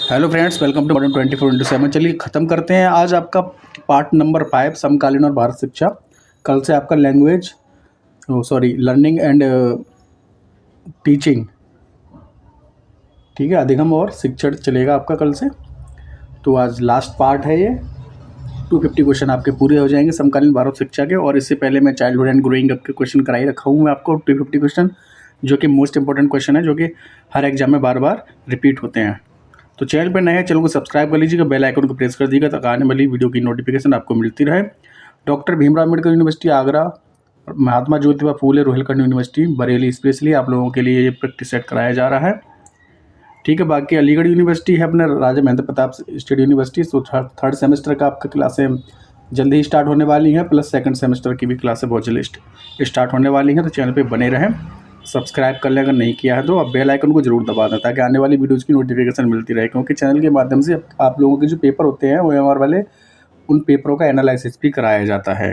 Hello friends, welcome to modern 24/7। चलिए ख़त्म करते हैं आज आपका पार्ट नंबर 5 समकालीन और भारत शिक्षा। कल से आपका लर्निंग एंड टीचिंग, ठीक है, अधिगम और शिक्षण चलेगा आपका कल से। तो आज लास्ट पार्ट है ये। 250 क्वेश्चन आपके पूरे हो जाएंगे समकालीन भारत शिक्षा के। और इससे पहले मैं चाइल्डहुड एंड ग्रोइंग अप के क्वेश्चन कराई रखा हूँ मैं आपको 250 क्वेश्चन, जो कि मोस्ट इंपॉर्टेंट क्वेश्चन है, जो कि हर एग्जाम में बार बार रिपीट होते हैं। तो चैनल पर नए हैं, चैनल को सब्सक्राइब कर लीजिएगा, बेल आइकन को प्रेस कर दीजिएगा ताकि आने वाली वीडियो की नोटिफिकेशन आपको मिलती रहे। Doctor Bhimrao Ambedkar university Agra, Mahatma Jyotiba Phule Rohilkhand university Bareilly, specially आप लोगों के लिए ये प्रैक्टिस सेट कराया जा रहा है, ठीक है। बाकी अलीगढ़ यूनिवर्सिटी है अपने राजा महेंद्र प्रताप स्टेट यूनिवर्सिटी। तो थर्ड सेमेस्टर का आपका क्लासें जल्दी ही स्टार्ट होने वाली हैं, प्लस सेकंड सेमेस्टर की भी क्लासें बहुत जल्दी स्टार्ट होने वाली हैं। तो चैनल पे बने रहें, सब्सक्राइब कर लें अगर नहीं किया है तो, अब बेल आइकन को जरूर दबा दें ताकि आने वाली वीडियोज़ की नोटिफिकेशन मिलती रहे, क्योंकि चैनल के माध्यम से आप लोगों के जो पेपर होते हैं OMR वाले, उन पेपरों का एनालिसिस भी कराया जाता है।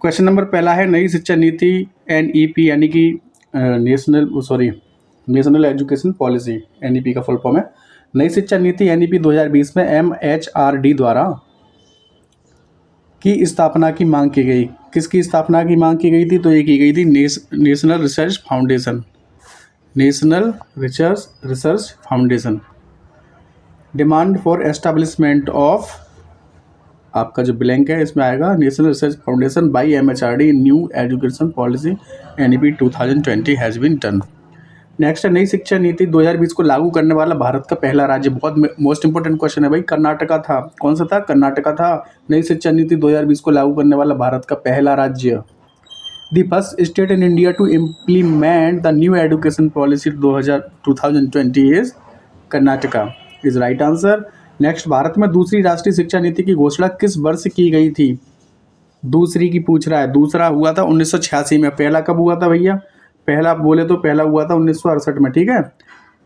क्वेश्चन नंबर पहला है, नई शिक्षा नीति NEP यानी कि नेशनल एजुकेशन पॉलिसी, NEP का फुल फॉर्म है। नई शिक्षा नीति NEP 2020 में MHRD द्वारा की स्थापना की मांग की गई। किसकी स्थापना की मांग की गई थी? तो ये की गई थी national research foundation. Demand for establishment of, आपका जो ब्लैंक है इसमें आएगा national research foundation by MHRD new education policy NEP 2020 has been done. Next है, नई शिक्षा नीति 2020 को लागू करने वाला भारत का पहला राज्य। बहुत मोस्ट इंपोर्टेंट क्वेश्चन है भाई। कर्नाटका था। कौन सा था? कर्नाटका था। नई शिक्षा नीति 2020 को लागू करने वाला भारत का पहला राज्य। The first state in India to implement the new education policy 2020 is Karnataka, is right answer. Next, Bharat में दूसरी राष्ट्रीय शिक्षा नीति की घोषणा किस वर्ष की गई थी? दूसरी की पूछ रहा है। दूसरा हुआ था 1986 में। पहला कब हुआ था भैया? पहला बोले तो पहला हुआ था 1968 में, ठीक है,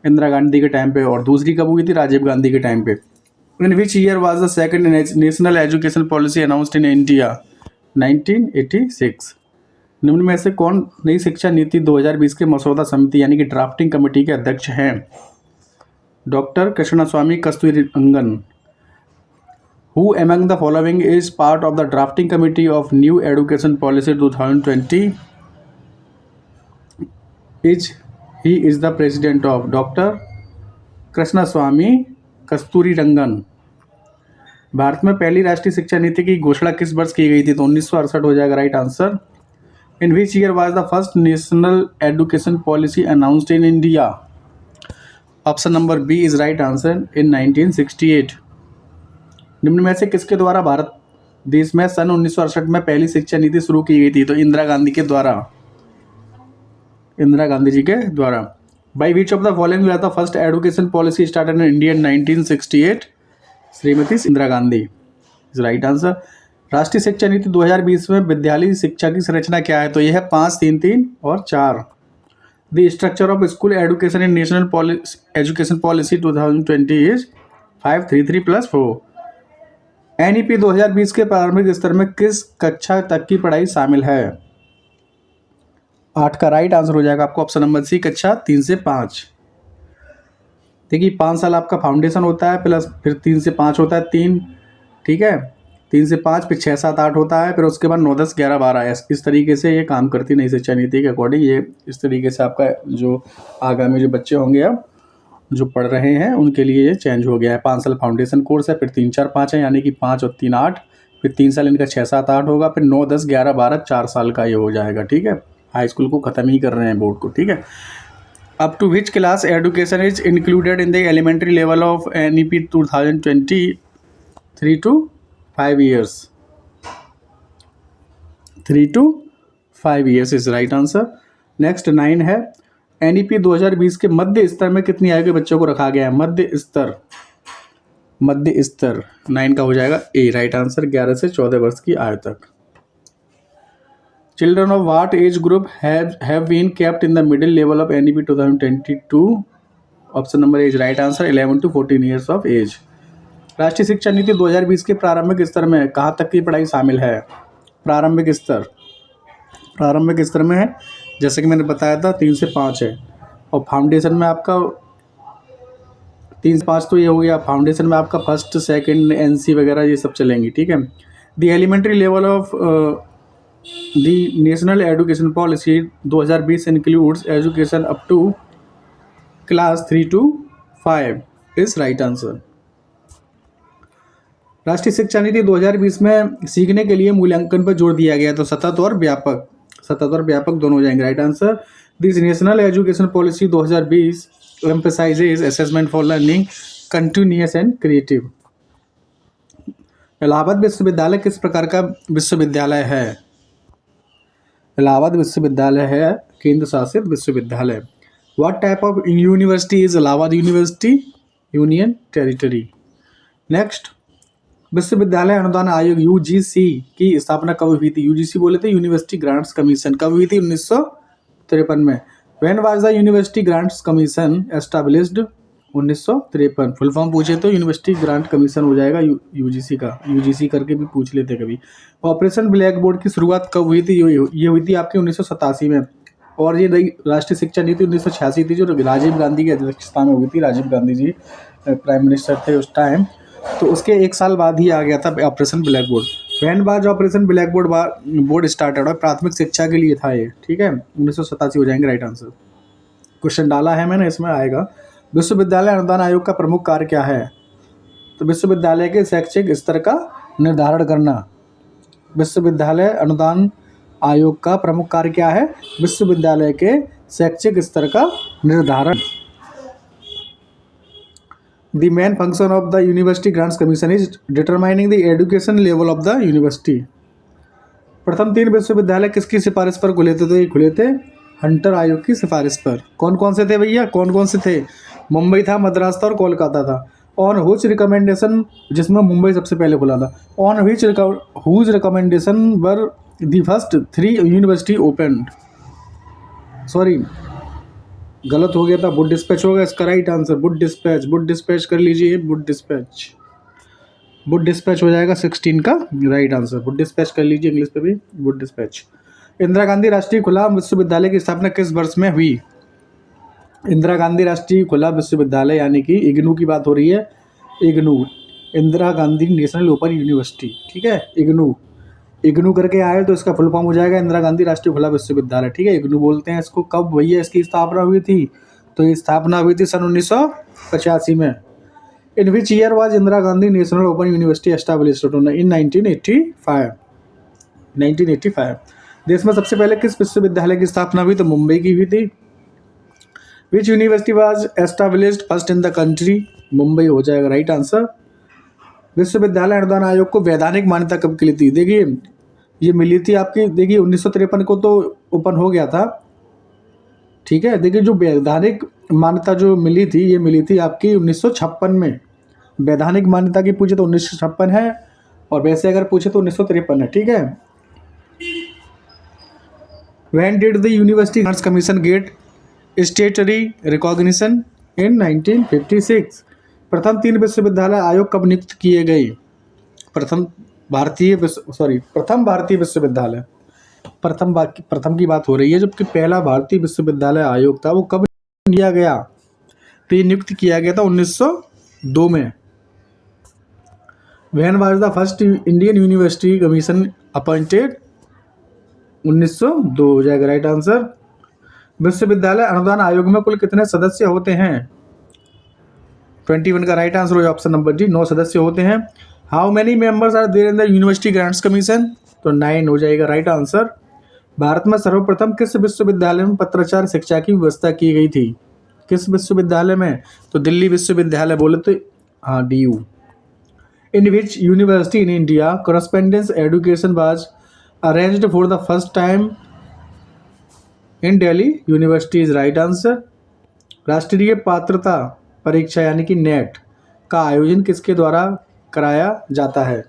इंदिरा गांधी के टाइम पे। और दूसरी कब हुई थी? राजीव गांधी के टाइम पे। In which year was the second national education policy announced in India? 1986। निम्न में से कौन नई शिक्षा नीति 2020 के मसौदा समिति यानी कि ड्राफ्टिंग कमेटी के अध्यक्ष हैं? Doctor Krishnaswamy Kasturirangan. Who among the following is part of the drafting committee of new education policy 2020? He is the president of Dr. Krishnaswamy Kasturirangan. Bharat में पहली राष्ट्रीय शिक्षा नीति की घोषणा किस वर्ष की गई थी? तो 1968 हो जाएगा right answer. In which year was the first national education policy announced in India? Option number B is right answer, in 1968। निम्न में से किसके द्वारा भारत देश में सन 1968 में पहली शिक्षा नीति शुरू की गई थी? तो इंदिरा गांधी के द्वारा, इंदिरा गांधी जी के द्वारा। By which of the following the first education policy started in India in 1968? Shrimati Indira Gandhi, is right answer. राष्ट्रीय शिक्षा नीति 2020 में विद्यालय शिक्षा की संरचना क्या है? तो यह है 5, 3, 3 और 4। The structure of school education in national education policy 2020 is 5, 3, 3 + 4। NEP 2020 के प्रारंभिक स्तर में किस कक्षा तक की पढ़ाई शामिल है? 8 का राइट आंसर हो जाएगा आपको ऑप्शन नंबर सी, कक्षा 3 से 5। देखिए 5 साल आपका फाउंडेशन होता है, प्लस फिर 3 से 5 होता है 3, ठीक है, 3 से 5, फिर 6, 7, 8 होता है, फिर उसके बाद 9, 10, 11, 12। इस तरीके से ये काम करती नई शिक्षा नीति के अकॉर्डिंग। ये इस तरीके से आपका जो आगामी जो बच्चे होंगे अब जो पढ़ रहे हैं उनके लिए ये चेंज हो गया है। 5 साल फाउंडेशन कोर्स है, फिर 3, 4, 5 है, यानी कि 5 और 3, 8, फिर 3 साल इनका 6, 7, 8 होगा, फिर 9, 10, 11, 12, 4 साल का ये हो जाएगा, ठीक है। हाई स्कूल को ख़त्म ही कर रहे हैं, बोर्ड को, ठीक है। Up to which class education is included in the elementary level of NEP 2020? 3 to 5 years। 3 to 5 years is right answer. Next 9 है, NEP 2020 के मध्य स्तर में कितनी आयु के बच्चों को रखा गया है? मध्य स्तर 9 का हो जाएगा ए, राइट आंसर। 11 से 14 वर्ष की आयु तक। Children of what age group have been kept in the middle level of NEP 2022? Option number A is right answer, 11 to 14 years of age. राष्ट्रीय शिक्षा नीति 2020 के प्रारंभिक स्तर में कहाँ तक की पढ़ाई शामिल है? प्रारंभिक स्तर में है, जैसे कि मैंने बताया था 3 से 5 है, और फाउंडेशन में आपका 3 से 5 तो ये हो गया। फाउंडेशन में आपका फर्स्ट सेकंड एनसी वगैरह ये सब चलेंगी, ठीक है। The elementary level of the national education policy 2020 includes education up to class 3 to 5 is right answer. राष्ट्रीय शिक्षा नीति 2020 में सीखने के लिए मूल्यांकन पर जोर दिया गया, तो सतत और व्यापक दोनों हो जाएंगे right answer. This national education policy 2020 emphasizes assessment for learning continuous and creative। Allahabad विश्वविद्यालय किस प्रकार का विश्वविद्यालय है? इलाहाबाद विश्वविद्यालय है केंद्र शासित विश्वविद्यालय। What type of university is Allahabad university? Union territory. Next, विश्वविद्यालय अनुदान आयोग यूजीसी की स्थापना कब हुई थी? यूजीसी बोले थे यूनिवर्सिटी ग्रांट्स कमीशन। कब हुई थी? 1953 में। When was the university grants commission established? 1953। Full form पूछे तो यूनिवर्सिटी ग्रांट कमीशन हो जाएगा यूजीसी का। यूजीसी करके भी पूछ लेते कभी। ऑपरेशन ब्लैक बोर्ड की शुरुआत कब हुई थी? ये हुई थी आपकी 1987 में। और ये नई राष्ट्रीय शिक्षा नीति 1986 थी, जो राजीव गांधी की अध्यक्षता में हुई थी। राजीव गांधी जी प्राइम मिनिस्टर थे उस टाइम, तो उसके 1 साल बाद ही आ गया था operation black board. When was operation black board started? और प्राथमिक शिक्षा के लिए था ये, ठीक है। 1987 हो जाएंगे राइट आंसर। क्वेश्चन डाला है मैंने, इसमें आएगा विश्वविद्यालय अनुदान आयोग का प्रमुख कार्य क्या है? तो विश्वविद्यालय के शैक्षिक स्तर का निर्धारण करना। विश्वविद्यालय अनुदान आयोग का प्रमुख कार्य क्या है? विश्वविद्यालय के शैक्षिक स्तर का निर्धारण। The main function of the University Grants Commission is determining the education level of the university। प्रथम 3 विश्वविद्यालय किसकी सिफारिश पर खुले थे? तो ये खुले थे हंटर आयोग की सिफारिश पर। कौन कौन से थे भैया? कौन कौन से थे? मुंबई था, मद्रास था और कोलकाता था। ऑन हुच रिकमेंडेशन, जिसमें मुंबई सबसे पहले खुला था। On हुच recommendation were the first 3 university opened. Sorry, गलत हो गया था, बुड डिस्पैच होगा इसका राइट आंसर। बुड डिस्पैच कर लीजिए। बुड डिस्पैच हो जाएगा 16 का राइट आंसर। बुड डिस्पैच कर लीजिए इंग्लिश पे भी, बुड डिस्पैच। इंदिरा गांधी राष्ट्रीय खुला विश्वविद्यालय की स्थापना किस वर्ष में हुई? इंदिरा गांधी राष्ट्रीय खुला विश्वविद्यालय यानी कि इग्नू की बात हो रही है। IGNOU, Indira Gandhi national open university, ठीक है। इग्नू करके आए तो इसका फुल फॉर्म हो जाएगा इंदिरा गांधी राष्ट्रीय खुला विश्वविद्यालय, ठीक है। इग्नू बोलते हैं इसको। कब भैया इसकी स्थापना हुई थी? तो ये स्थापना हुई थी सन 1985 में। In which year was Indira Gandhi national open university established? In 1985। देश में सबसे पहले किस विश्वविद्यालय की स्थापना हुई? तो मुंबई की हुई थी। Which university was established first in the country? Mumbai हो जाएगा राइट आंसर। विश्वविद्यालय अनुदान आयोग को वैधानिक मान्यता कब मिली थी? देखिए ये मिली थी आपकी, देखिए 1953 को तो ओपन हो गया था, ठीक है। देखिए जो वैधानिक मान्यता जो मिली थी, ये मिली थी आपकी 1956 में। वैधानिक मान्यता की पूछे तो 1956 है, और वैसे अगर पूछे तो 1953 है, ठीक है। When did the University Grants Commission get statutory recognition? In 1956। प्रथम 3 विश्वविद्यालय आयोग कब नियुक्त किए गए? प्रथम भारतीय विश्वविद्यालय, प्रथम की बात हो रही है, जबकि पहला भारतीय विश्वविद्यालय आयोग था वो कब लिया गया? तो ये नियुक्त किया गया था 1902 में। When was the first Indian University Commission appointed? 1902 हो जाएगा राइट आंसर। विश्वविद्यालय अनुदान आयोग में कुल कितने सदस्य होते हैं? 21 का राइट आंसर हो ऑप्शन नंबर डी, 9 सदस्य होते हैं। How many members are there in the university grants commission? तो 9 हो जाएगा राइट आंसर। भारत में सर्वप्रथम किस विश्वविद्यालय में पत्राचार शिक्षा की व्यवस्था की गई थी? किस विश्वविद्यालय में? तो दिल्ली विश्वविद्यालय बोले तो हाँ, DU। In which university in India correspondence education was arranged for the first time? in Delhi university is right answer. राष्ट्रीय पात्रता परीक्षा यानी कि नेट का आयोजन किसके द्वारा कराया जाता है?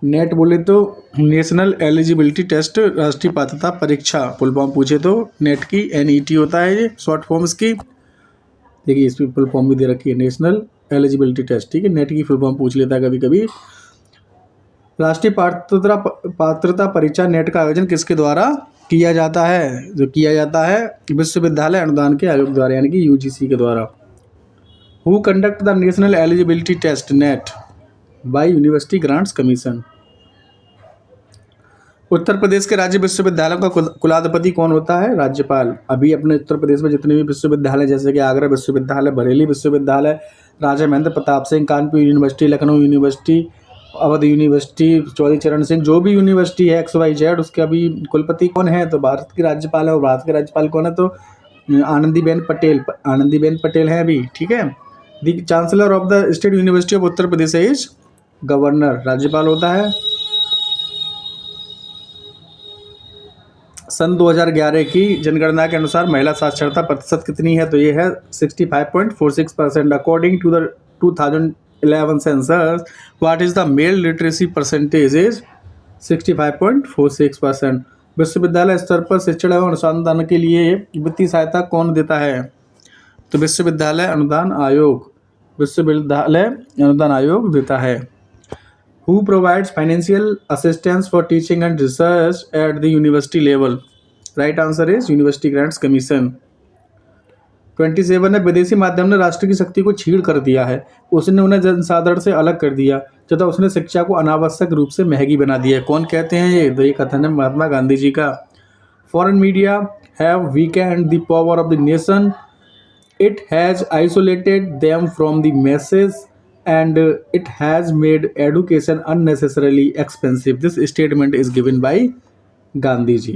नेट बोले तो नेशनल एलिजिबिलिटी टेस्ट, राष्ट्रीय पात्रता परीक्षा फुल फॉर्म पूछे तो नेट की NET होता है ये शॉर्ट फॉर्म इसकी। देखिए इस पर फुल फॉर्म भी दे रखी है, नेशनल एलिजिबिलिटी टेस्ट, ठीक है। नेट की फुल फॉर्म पूछ लेता है कभी कभी। राष्ट्रीय पात्रता परीक्षा नेट का आयोजन किसके द्वारा किया जाता है? जो किया जाता है विश्वविद्यालय अनुदान के आयोग द्वारा यानी कि UGC के द्वारा। Who conduct the national eligibility test NET by university grants commission. Uttar Pradesh के राज्य विश्वविद्यालयों का कुलाधिपति कौन होता है? राज्यपाल। अभी अपने उत्तर प्रदेश में जितने भी विश्वविद्यालय जैसे कि आगरा विश्वविद्यालय, बरेली विश्वविद्यालय, Raja Mahendra Pratap Singh, Kanpur university, Lucknow university, Awadh university, Chaudhary Charan Singh, जो भी यूनिवर्सिटी है XYZ, उसके अभी कुलपति कौन है? तो भारत के राज्यपाल है। और भारत के राज्यपाल कौन है? तो आनंदीबेन पटेल है अभी, ठीक है। The chancellor of the state university of Uttar Pradesh is governor, राज्यपाल होता है। सन 2011 की जनगणना के अनुसार महिला साक्षरता प्रतिशत कितनी है? तो ये है 65.46%। According to the 2011 census, what is the male literacy percentage is 65.46%। विश्वविद्यालय स्तर पर शिक्षण एवं अनुसंधान के लिए वित्तीय सहायता कौन देता है? तो विश्वविद्यालय अनुदान आयोग देता है। Who provides financial assistance for teaching and research at the university level? Right answer is University Grants Commission। 27 है, विदेशी माध्यम ने राष्ट्र की शक्ति को छीड़ कर दिया है, उसने उन्हें जनसाधारण से अलग कर दिया तथा उसने शिक्षा को अनावश्यक रूप से महंगी बना दिया है। कौन कहते हैं ये? तो ये कथन है महात्मा गांधी जी का। Foreign media have Weeknd the power of the nation, it has isolated them from the message and it has made education unnecessarily expensive. This statement is given by Gandhi ji.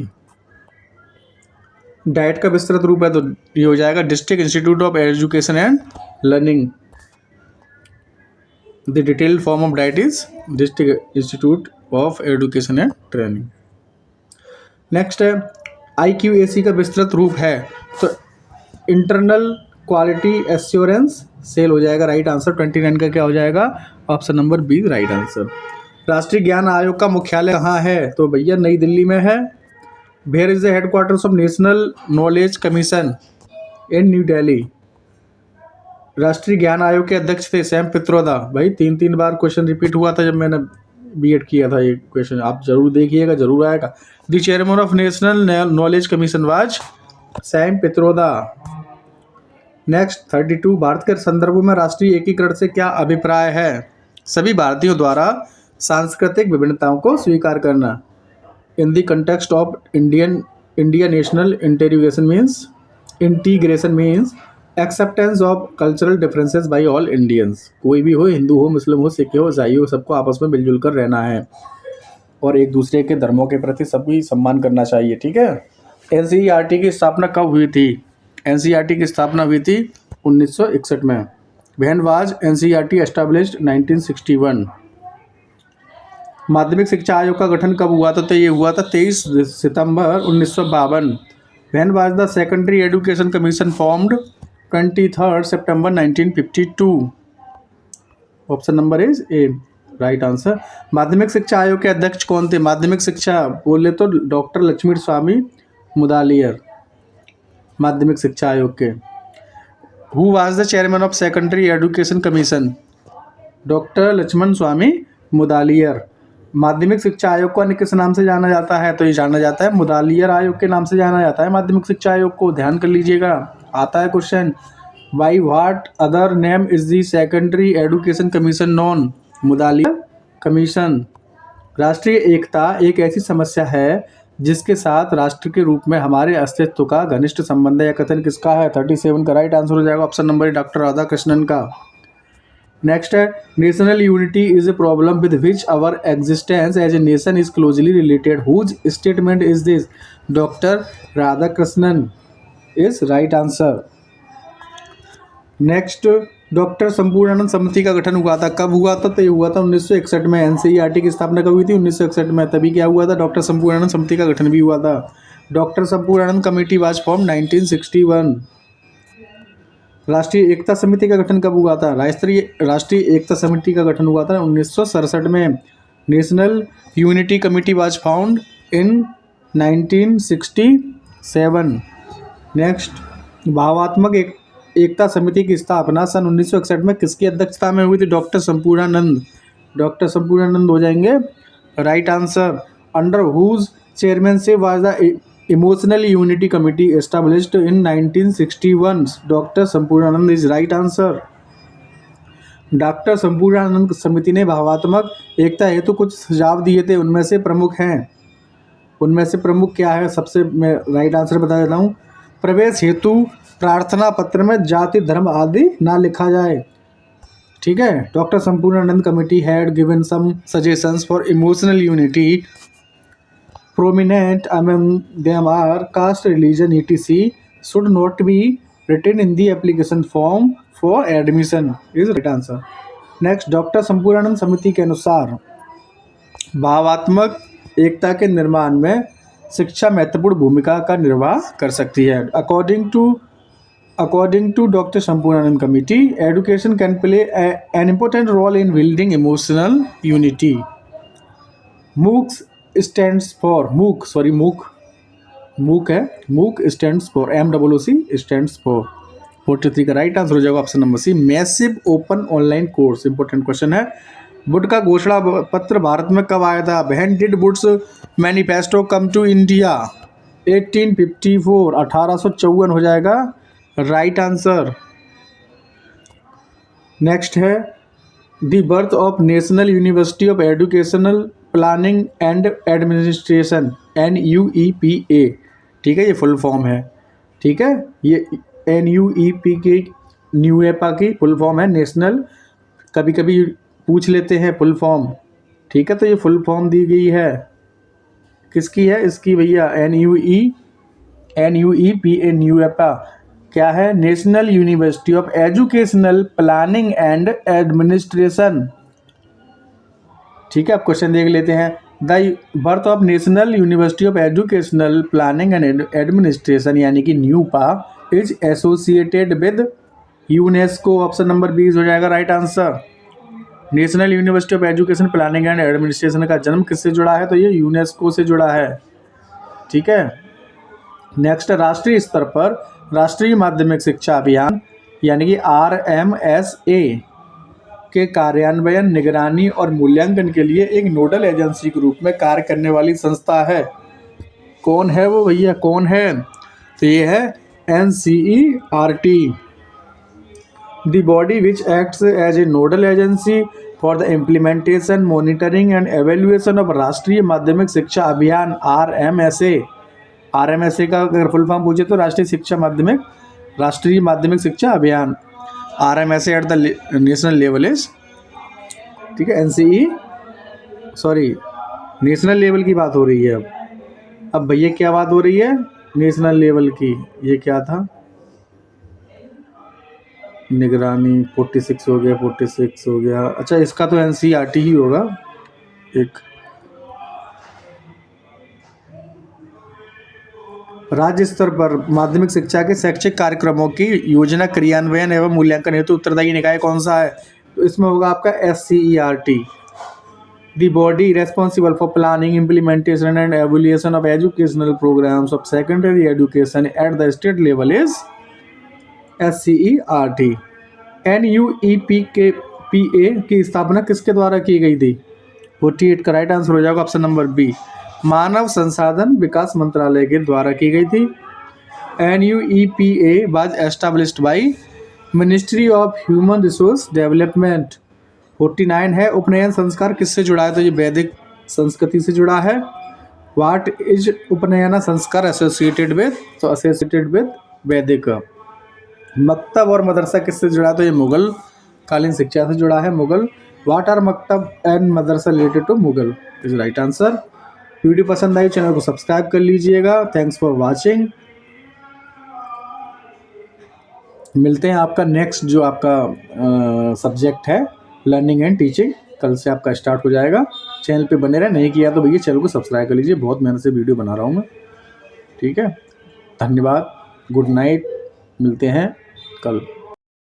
DIET का विस्तृत रूप है तो ये हो जाएगा district institute of education and learning. The detailed form of DIET is district institute of education and training. Next है IQAC का विस्तृत रूप है तो इंटरनल क्वालिटी एश्योरेंस सेल हो जाएगा, राइट आंसर। 29 का क्या हो जाएगा? Option number B right answer. राष्ट्रीय ज्ञान आयोग का मुख्यालय कहाँ है? तो भैया नई दिल्ली में है। Where is the headquarters of national knowledge commission? In New Delhi. राष्ट्रीय ज्ञान आयोग के अध्यक्ष थे सैम पित्रोदा। भाई 3 बार क्वेश्चन रिपीट हुआ था जब मैंने B.Ed किया था, ये क्वेश्चन आप जरूर देखिएगा, जरूर आएगा। The chairman of national knowledge commission was Sam Pitroda. Next 32, Bharat के संदर्भ में राष्ट्रीय एकीकरण से क्या अभिप्राय है? सभी भारतीयों द्वारा सांस्कृतिक विभिन्नताओं को स्वीकार करना। In the context of India national integration means acceptance of cultural differences by all Indians. कोई भी हो, हिंदू हो, मुस्लिम हो, सिख हो, ईसाई हो, सबको आपस में मिलजुल कर रहना है और एक दूसरे के धर्मों के प्रति सभी सम्मान करना चाहिए, ठीक है। NCERT की स्थापना कब हुई थी? NCERT की स्थापना हुई थी 1961 में। When was NCERT established? 1961। माध्यमिक शिक्षा आयोग का गठन कब हुआ था? तो ये हुआ था 23 सितंबर 1952। When was the secondary education commission formed? 23 September 1952। Option number is a right answer. माध्यमिक शिक्षा आयोग के अध्यक्ष कौन थे? माध्यमिक शिक्षा बोले तो डॉक्टर लक्ष्मण स्वामी मुदालियर, माध्यमिक शिक्षा आयोग के। Who was the chairman of secondary education commission? Doctor Lakshman Swami Mudaliar. माध्यमिक शिक्षा आयोग को अन्य किस नाम से जाना जाता है? तो ये जाना जाता है मुदालियर आयोग के नाम से जाना जाता है माध्यमिक शिक्षा आयोग को, ध्यान कर लीजिएगा, आता है question. By what other name is the secondary education commission non? Mudaliar commission. राष्ट्रीय एकता एक ऐसी समस्या है जिसके साथ राष्ट्र के रूप में हमारे अस्तित्व का घनिष्ठ संबंध है। यह कथन किसका है? 37 का राइट आंसर हो जाएगा ऑप्शन नंबर डॉक्टर राधाकृष्णन का। नेक्स्ट है national unity is a problem with which our existence as a nation is closely related. Whose statement is this? Doctor Radhakrishnan is right answer. Next doctor Sampurnanand समिति का गठन हुआ था, कब हुआ था? तो ये हुआ था 1961 में। NCERT की स्थापना कब हुई थी? 1961 में। तभी क्या हुआ था? डॉक्टर संपूर्णानंद समिति का गठन भी हुआ था। Doctor Sampurnanand committee was form 1961। राष्ट्रीय एकता समिति का गठन कब हुआ था? राष्ट्रीय एकता समिति का गठन हुआ था 1967 में। National unity committee was found in 1967। Next भावात्मक एकता समिति की स्थापना सन 1961 में किसकी अध्यक्षता में हुई थी? डॉक्टर संपूर्णानंद। डॉक्टर संपूर्णानंद हो जाएंगे right answer. Under whose chairmanship was the emotional unity committee established in 1961? Doctor Sampurnanand is right answer. Doctor Sampurnanand समिति ने भावात्मक एकता हेतु कुछ सुझाव दिए थे, उनमें से प्रमुख क्या है? सबसे मैं राइट आंसर बता देता हूँ। प्रवेश हेतु प्रार्थना पत्र में जाति धर्म आदि ना लिखा जाए। ठीक है। Doctor Sampurnanand committee had given some suggestions for emotional unity, prominent among them are caste, religion, etc. should not be written in the application form for admission is right answer. Next, doctor Sampurnanand समिति के अनुसार भावात्मक एकता के निर्माण में शिक्षा महत्वपूर्ण भूमिका का निर्वाह कर सकती है। According to Dr. Sampoornanand Committee, education can play an important role in building emotional unity. MOOC stands for MOOC है, MOOC stands for MOOC stands for 43 का राइट आंसर हो जाएगा option number C, massive open online course. Important question है। Wood का घोषणा पत्र भारत में कब आया था? When did Woods manifesto come to India? 1854, 1854 हो जाएगा राइट आंसर। नेक्स्ट है the birth of national university of educational planning and administration, NUEPA। ठीक है, ये फुल फॉर्म है। ठीक है, ये NUEP की न्यूएपा की फुल फॉर्म है। नेशनल कभी कभी पूछ लेते हैं फुल फॉर्म। ठीक है, तो ये फुल फॉर्म दी गई है, किसकी है? इसकी भैया, NUEPA न्यूएपा क्या है? National university of educational planning and administration. ठीक है, अब क्वेश्चन देख लेते हैं। The birth of national university of educational planning and administration यानी कि NUEPA is associated with UNESCO. Option number 20 हो जाएगा right answer. National university of education planning and administration का जन्म किससे जुड़ा है? तो ये यूनेस्को से जुड़ा है। ठीक है। नेक्स्ट, राष्ट्रीय स्तर पर राष्ट्रीय माध्यमिक शिक्षा अभियान यानी कि RMSA के कार्यान्वयन, निगरानी और मूल्यांकन के लिए एक नोडल एजेंसी के रूप में कार्य करने वाली संस्था है। कौन है वो भैया, कौन है? तो ये है NCERT, the body which acts as a nodal agency for the implementation, monitoring and evaluation of राष्ट्रीय माध्यमिक शिक्षा अभियान RMSA। RMSA का अगर फुल फॉर्म पूछे तो राष्ट्रीय माध्यमिक शिक्षा अभियान। RMSA at the national level is, ठीक है, नेशनल लेवल की बात हो रही है। अब भैया क्या बात हो रही है? नेशनल लेवल की। ये क्या था? निगरानी 46 हो गया, 46 हो गया। अच्छा, इसका तो NCERT ही होगा। एक राज्य स्तर पर माध्यमिक शिक्षा के शैक्षिक कार्यक्रमों की योजना, क्रियान्वयन एवं मूल्यांकन हेतु उत्तरदायी निकाय कौन सा है? तो इसमें होगा आपका SCERT, the body responsible for planning, implementation and evaluation of educational programmes of secondary education at the state level is SCERT। NUEPA की स्थापना किसके द्वारा की गई थी? 48 का राइट आंसर हो जाएगा ऑप्शन नंबर बी, मानव संसाधन विकास मंत्रालय के द्वारा की गई थी। NUEPA was established by ministry of human resource development. 49 है, उपनयन संस्कार किससे जुड़ा है? तो ये वैदिक संस्कृति से जुड़ा है। व्हाट इज उपनयन संस्कार एसोसिएटेड विद? तो एसोसिएटेड विद वैदिक। मकतब और मदरसा किससे जुड़ा है? तो ये मुगल कालीन शिक्षा से जुड़ा है, Mughal. What are maktab and madrasa related to Mughal is right answer. Video पसंद आई, चैनल को सब्सक्राइब कर लीजिएगा। Thanks for watching. मिलते हैं आपका नेक्स्ट जो आपका सब्जेक्ट है लर्निंग एंड टीचिंग, कल से आपका स्टार्ट हो जाएगा। चैनल पे बने रहे, नहीं किया तो भैया चैनल को सब्सक्राइब कर लीजिए, बहुत मेहनत से वीडियो बना रहा हूँ मैं। ठीक है, धन्यवाद, गुड नाइट, मिलते हैं कल।